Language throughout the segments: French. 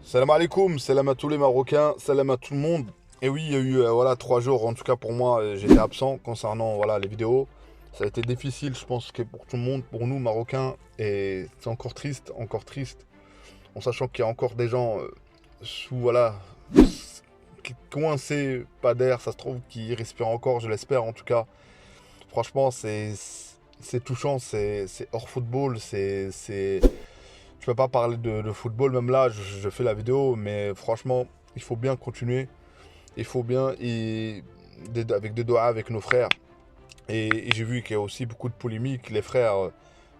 Salam alaikum, salam à tous les Marocains, salam à tout le monde. Et oui, il y a eu voilà 3 jours, en tout cas pour moi, j'étais absent concernant voilà les vidéos. Ça a été difficile, je pense que pour tout le monde, pour nous Marocains, et c'est encore triste, en sachant qu'il y a encore des gens sous voilà coincés, pas d'air, ça se trouve, qui respirent encore, je l'espère en tout cas. Franchement, c'est touchant, c'est hors football, c'est je peux pas parler de football, même là, je fais la vidéo, mais franchement, il faut bien continuer. Il faut bien, avec des doigts avec nos frères. Et j'ai vu qu'il y a aussi beaucoup de polémiques. Les frères,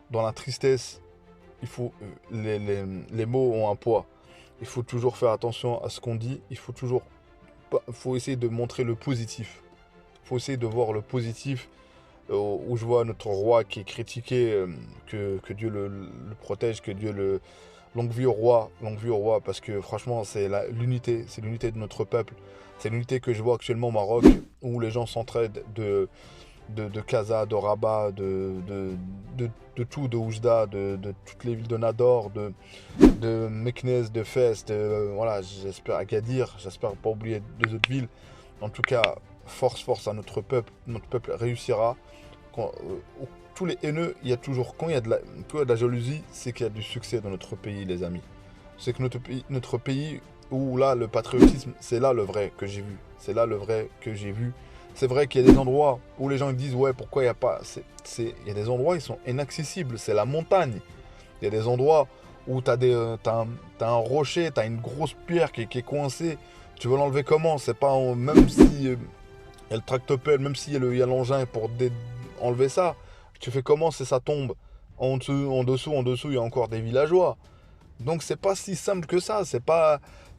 dans la tristesse, il faut, les mots ont un poids. Il faut toujours faire attention à ce qu'on dit. Faut essayer de montrer le positif. Il faut essayer de voir le positif où je vois notre roi qui est critiqué, que Dieu le protège, que Dieu le... Longue vie au roi, parce que franchement, c'est l'unité de notre peuple. C'est l'unité que je vois actuellement au Maroc, où les gens s'entraident de Casa, de Rabat, de tout, de Oujda, de toutes les villes de Nador, de Meknès, de Fès, voilà, j'espère Agadir, j'espère pas oublier deux autres villes. En tout cas, force à notre peuple réussira. Quand, tous les haineux, il y a toujours, quand il y a de la jalousie, c'est qu'il y a du succès dans notre pays, les amis. C'est que notre pays, où là, le patriotisme, c'est là le vrai que j'ai vu. C'est là le vrai que j'ai vu. C'est vrai qu'il y a des endroits où les gens disent, ouais, pourquoi il n'y a pas. Il y a des endroits, ils sont inaccessibles. C'est la montagne. Il y a des endroits où t'as un rocher, t'as une grosse pierre qui est coincée. Tu veux l'enlever comment? C'est pas même si il y a le tractopelle, même s'il y a l'engin pour enlever ça, tu fais comment c'est ça tombe en dessous, il y a encore des villageois. Donc c'est pas si simple que ça.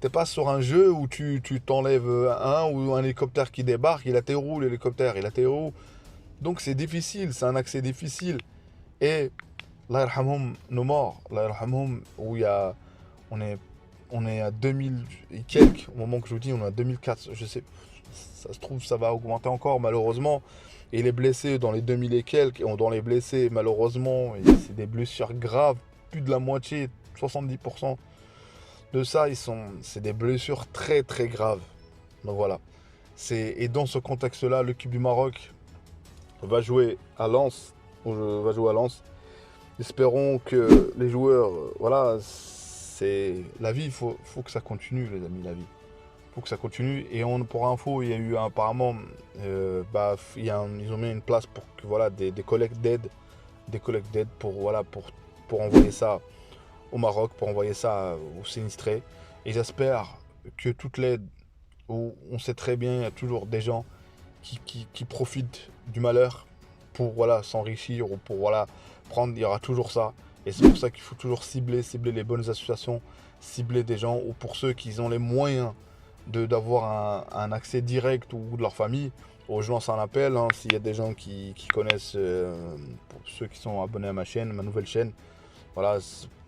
T'es pas sur un jeu où tu t'enlèves un ou un hélicoptère qui débarque, il atterrit l'hélicoptère, il atterrit. Donc c'est difficile, c'est un accès difficile. Et Allah yarhamhum, nos morts, Allah yarhamhum, où il y a, on est, on est à 2000 et quelques, au moment que je vous dis, on est à 2004, je sais, ça se trouve, ça va augmenter encore, malheureusement. Et les blessés, dans les 2000 et quelques, dans les blessés, malheureusement, c'est des blessures graves, plus de la moitié, 70% de ça, c'est des blessures très très graves. Donc voilà. Et dans ce contexte-là, l'équipe du Maroc va jouer à Lens, va jouer à Lens. Espérons que les joueurs, voilà, c'est la vie, faut que ça continue, les amis, la vie. Faut que ça continue. Et pour info, il y a eu apparemment, ils ont mis une place pour que voilà des collectes d'aide pour voilà pour envoyer ça au Maroc, pour envoyer ça aux sinistrés. Et j'espère que toute l'aide, où on sait très bien, il y a toujours des gens qui profitent du malheur pour voilà s'enrichir ou pour voilà prendre, il y aura toujours ça. Et c'est pour ça qu'il faut toujours cibler les bonnes associations, cibler des gens, ou pour ceux qui ont les moyens d'avoir un accès direct ou de leur famille. Je lance un appel, hein, s'il y a des gens qui connaissent, pour ceux qui sont abonnés à ma chaîne, ma nouvelle chaîne. Voilà,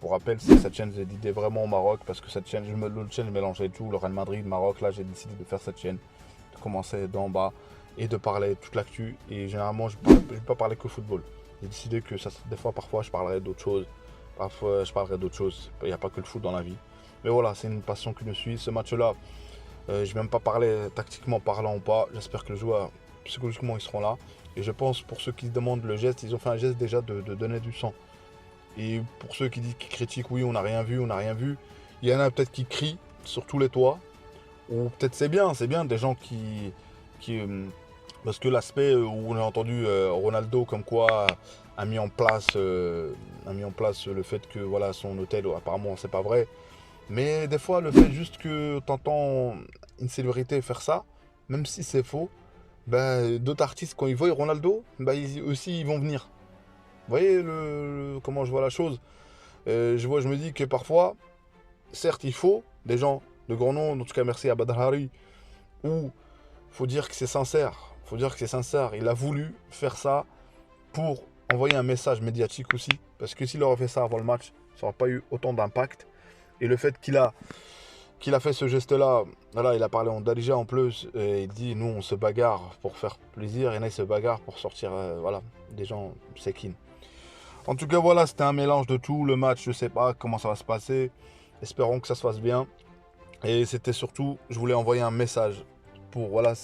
pour rappel, c'est cette chaîne, j'ai l'idée vraiment au Maroc, parce que cette chaîne, l'autre chaîne, je mélangeais tout, le Real Madrid, Maroc. Là, j'ai décidé de faire cette chaîne, de commencer d'en bas et de parler toute l'actu. Et généralement, je ne vais pas parler que football. J'ai décidé que des fois, parfois, je parlerai d'autres choses. Parfois, je parlerai d'autres choses. Il n'y a pas que le foot dans la vie. Mais voilà, c'est une passion qui me suit. Ce match-là, je ne vais même pas parler tactiquement parlant ou pas. J'espère que les joueurs, psychologiquement, ils seront là. Et je pense, pour ceux qui se demandent le geste, ils ont fait un geste déjà de donner du sang. Et pour ceux qui critiquent, oui, on n'a rien vu, on n'a rien vu. Il y en a peut-être qui crient sur tous les toits. Ou peut-être c'est bien, des gens qui parce que l'aspect où on a entendu Ronaldo comme quoi a mis en place le fait que voilà son hôtel, apparemment c'est pas vrai. Mais des fois le fait juste que t'entends une célébrité faire ça, même si c'est faux, ben, d'autres artistes quand ils voient Ronaldo, ben, aussi ils vont venir. Vous voyez comment je vois la chose. Je me dis que parfois, certes, il faut des gens de grand nom, en tout cas merci à Badr Hari, où faut dire que c'est sincère. Faut dire que c'est sincère. Il a voulu faire ça pour envoyer un message médiatique aussi. Parce que s'il aurait fait ça avant le match, ça n'aurait pas eu autant d'impact. Et le fait qu'il a fait ce geste-là, voilà, il a parlé en Darija en plus, et il dit nous on se bagarre pour faire plaisir, et là il se bagarre pour sortir voilà, des gens séquines. En tout cas, voilà, c'était un mélange de tout. Le match, je sais pas comment ça va se passer. Espérons que ça se passe bien. Et c'était surtout, je voulais envoyer un message pour, voilà,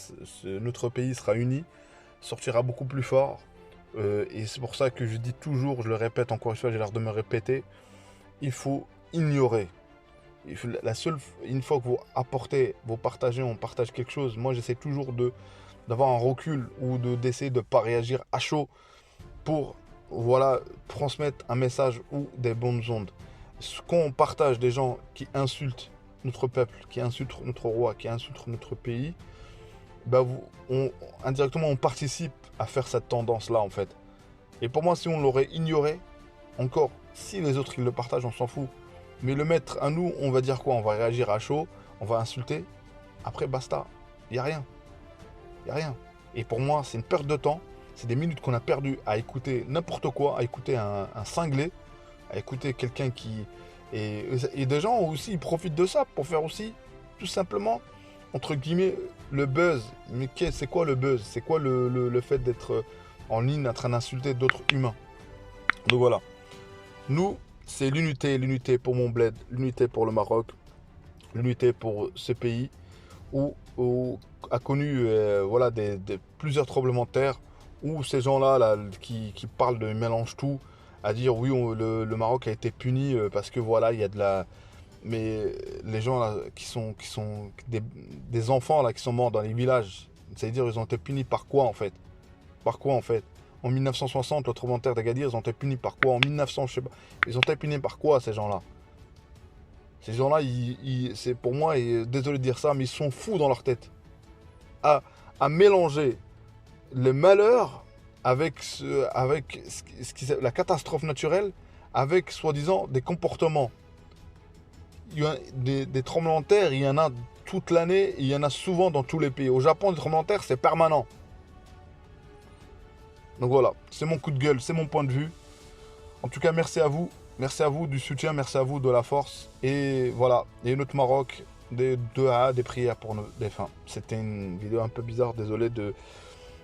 notre pays sera uni, sortira beaucoup plus fort. Et c'est pour ça que je dis toujours, je le répète encore une fois, j'ai l'air de me répéter, il faut ignorer. Une fois que vous apportez, vous partagez, on partage quelque chose, moi j'essaie toujours d'avoir un recul ou d'essayer de ne pas réagir à chaud pour, voilà, transmettre un message ou des bonnes ondes. Quand on partage des gens qui insultent notre peuple, qui insultent notre roi, qui insultent notre pays, bah indirectement on participe à faire cette tendance-là en fait. Et pour moi, si on l'aurait ignoré, encore, si les autres ils le partagent, on s'en fout. Mais le mettre à nous, on va dire quoi? On va réagir à chaud, on va insulter. Après, basta. Il n'y a rien. Il n'y a rien. Et pour moi, c'est une perte de temps. C'est des minutes qu'on a perdues à écouter n'importe quoi, à écouter un cinglé, à écouter quelqu'un qui... Et des gens aussi, ils profitent de ça pour faire aussi, tout simplement, entre guillemets, le buzz. Mais c'est quoi le buzz? C'est quoi le fait d'être en ligne en train d'insulter d'autres humains? Donc voilà. Nous, c'est l'unité pour mon bled, l'unité pour le Maroc, l'unité pour ce pays où a connu voilà, plusieurs tremblements de terre, où ces gens-là là, qui parlent de mélange tout, à dire oui, le Maroc a été puni parce que voilà, il y a de la... Mais les gens là, qui sont des enfants là, qui sont morts dans les villages, c'est-à-dire ils ont été punis par quoi en fait? Par quoi en fait? En 1960, le tremblement de terre d'Agadir, ils ont été punis par quoi? En 1900, je sais pas. Ils ont été punis par quoi ces gens-là? Ces gens-là, c'est pour moi, et désolé de dire ça, mais ils sont fous dans leur tête. À, à mélanger le malheur avec, la catastrophe naturelle avec soi-disant des comportements. Des tremblements de terre, il y en a toute l'année, il y en a souvent dans tous les pays. Au Japon, des tremblements de terre, c'est permanent. Donc voilà, c'est mon coup de gueule, c'est mon point de vue. En tout cas, merci à vous. Merci à vous du soutien, merci à vous de la force. Et voilà, et notre Maroc, des prières pour nos défunts. C'était une vidéo un peu bizarre, désolé de...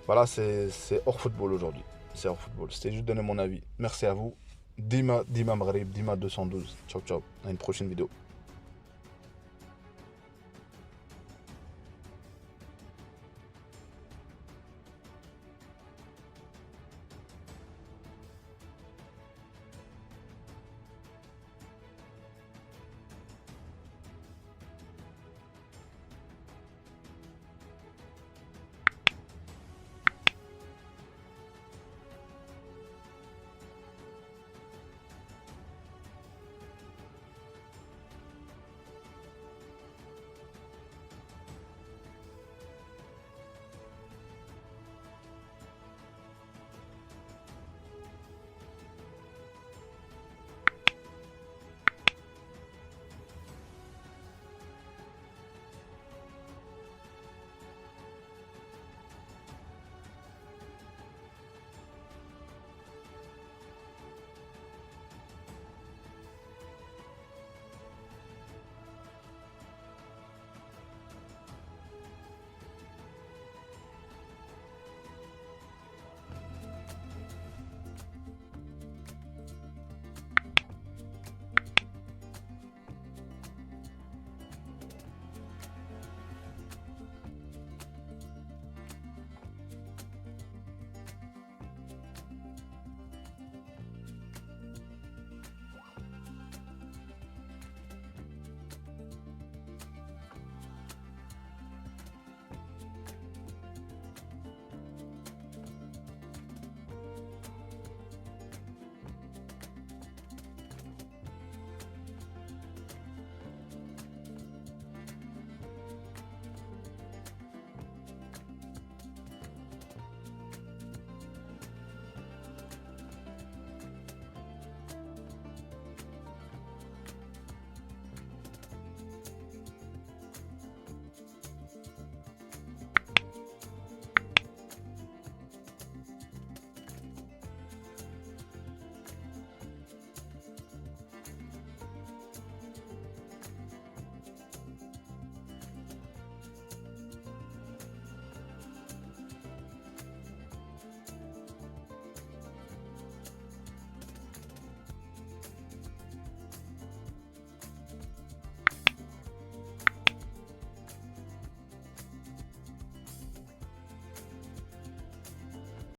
Voilà, c'est hors football aujourd'hui. C'est hors football. C'était juste donner mon avis. Merci à vous. Dima Maghreb, Dima 212. Ciao, ciao. À une prochaine vidéo.